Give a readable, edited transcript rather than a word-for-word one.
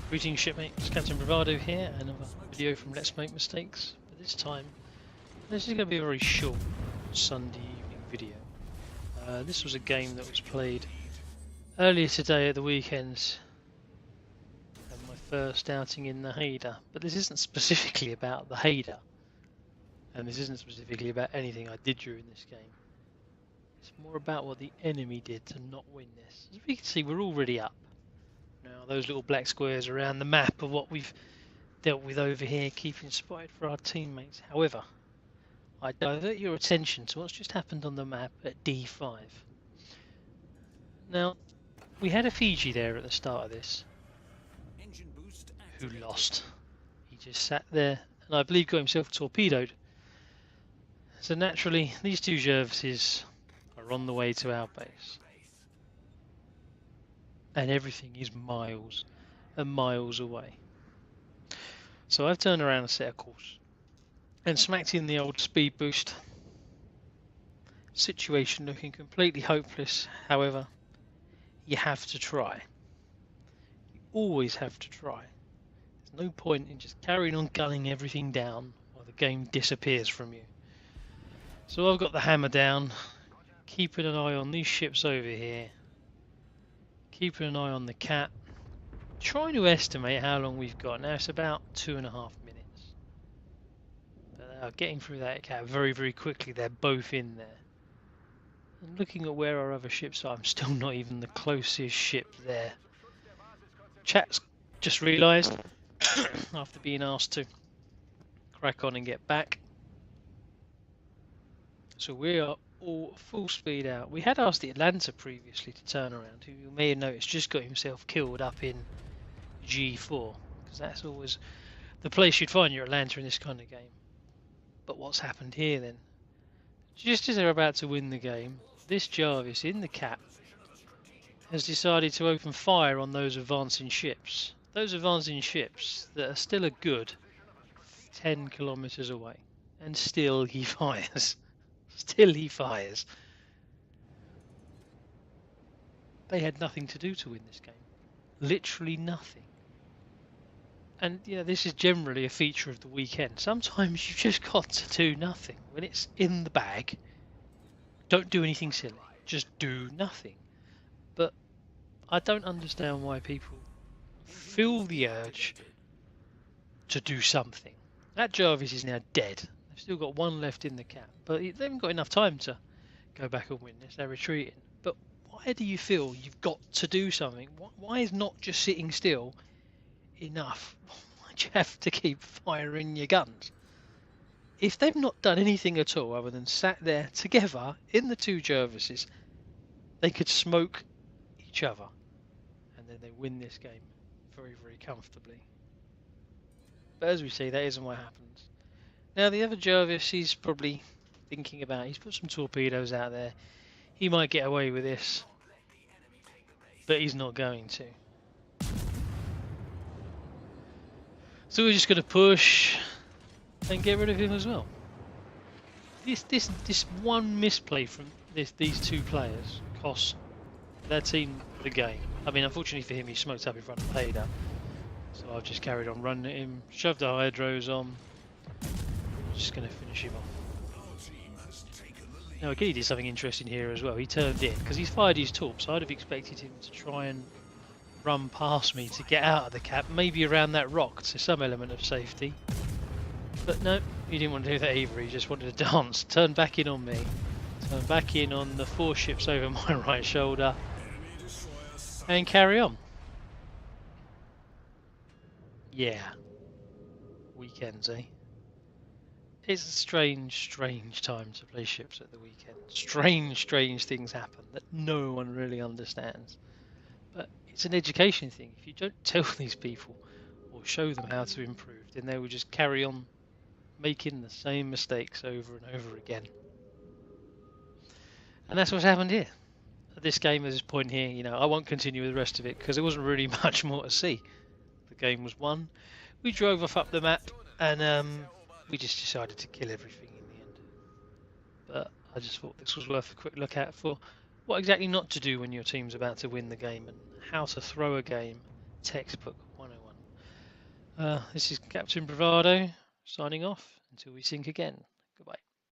Greetings shipmates, Captain Bravado here, another video from Let's Make Mistakes, but this time this is going to be a very short Sunday evening video. This was a game that was played earlier today at the weekend, and my first outing in the Haida, but this isn't specifically about the Haida, and this isn't specifically about anything I did during this game. It's more about what the enemy did to not win this. As we can see, we're already up. Now those little black squares around the map are what we've dealt with over here, keeping spotted for our teammates. However, I divert your attention to what's just happened on the map at D5. Now, we had a Fiji there at the start of this, who lost. He just sat there, and I believe got himself torpedoed. So naturally, these two Jervises are on the way to our base. And everything is miles and miles away. So I've turned around and set a course and smacked in the old speed boost. Situation looking completely hopeless. However, you have to try. You always have to try. There's no point in just carrying on gunning everything down while the game disappears from you. So I've got the hammer down, keeping an eye on these ships over here. Keeping an eye on the cat, trying to estimate how long we've got. Now it's about 2.5 minutes. But they are getting through that cat very, very quickly. They're both in there. And looking at where our other ships are, I'm still not even the closest ship there. Chat's just realised, after being asked to crack on and get back. So we are all full speed out. We had asked the Atlanta previously to turn around, who you may have noticed just got himself killed up in G4, because that's always the place you'd find your Atlanta in this kind of game. But what's happened here then? Just as they're about to win the game, this Jarvis in the cap has decided to open fire on those advancing ships. Those advancing ships that are still a good 10 kilometers away, and still he fires. Still he fires. They had nothing to do to win this game. Literally nothing. And yeah, this is generally a feature of the weekend. Sometimes you've just got to do nothing. When it's in the bag, don't do anything silly. Just do nothing. But I don't understand why people feel the urge to do something. That Jarvis is now dead. They've still got one left in the cap, but they haven't got enough time to go back and win this. They're retreating. But why do you feel you've got to do something? Why is not just sitting still enough? Why do you have to keep firing your guns? If they've not done anything at all other than sat there together in the two Jervises, they could smoke each other, and then they win this game very, very comfortably. But as we see, that isn't what happens. Now the other Jervis, he's probably thinking about, he's put some torpedoes out there. He might get away with this, but he's not going to. So we're just going to push and get rid of him as well. This one misplay from these two players costs their team the game. I mean, unfortunately for him, he smoked up in front of Haida. So I've just carried on running at him, shoved the hydros on. Just going to finish him off. Now again, he did something interesting here as well. He turned in because he's fired his torp, so I'd have expected him to try and run past me to get out of the cap, maybe around that rock, so some element of safety. But no, he didn't want to do that either. He just wanted to dance, turn back in on me, turn back in on the 4 ships over my right shoulder, and carry on. Yeah, weekends, eh? It's a strange, strange time to play ships at the weekend. Strange, strange things happen that no one really understands. But it's an education thing. If you don't tell these people or show them how to improve, then they will just carry on making the same mistakes over and over again. And that's what's happened here. At this game, at this point here, you know, I won't continue with the rest of it because there wasn't really much more to see. The game was won. We drove off up the map and we just decided to kill everything in the end. But I just thought this was worth a quick look at for what exactly not to do when your team's about to win the game and how to throw a game textbook 101. This is Captain Bravado signing off until we sync again. Goodbye.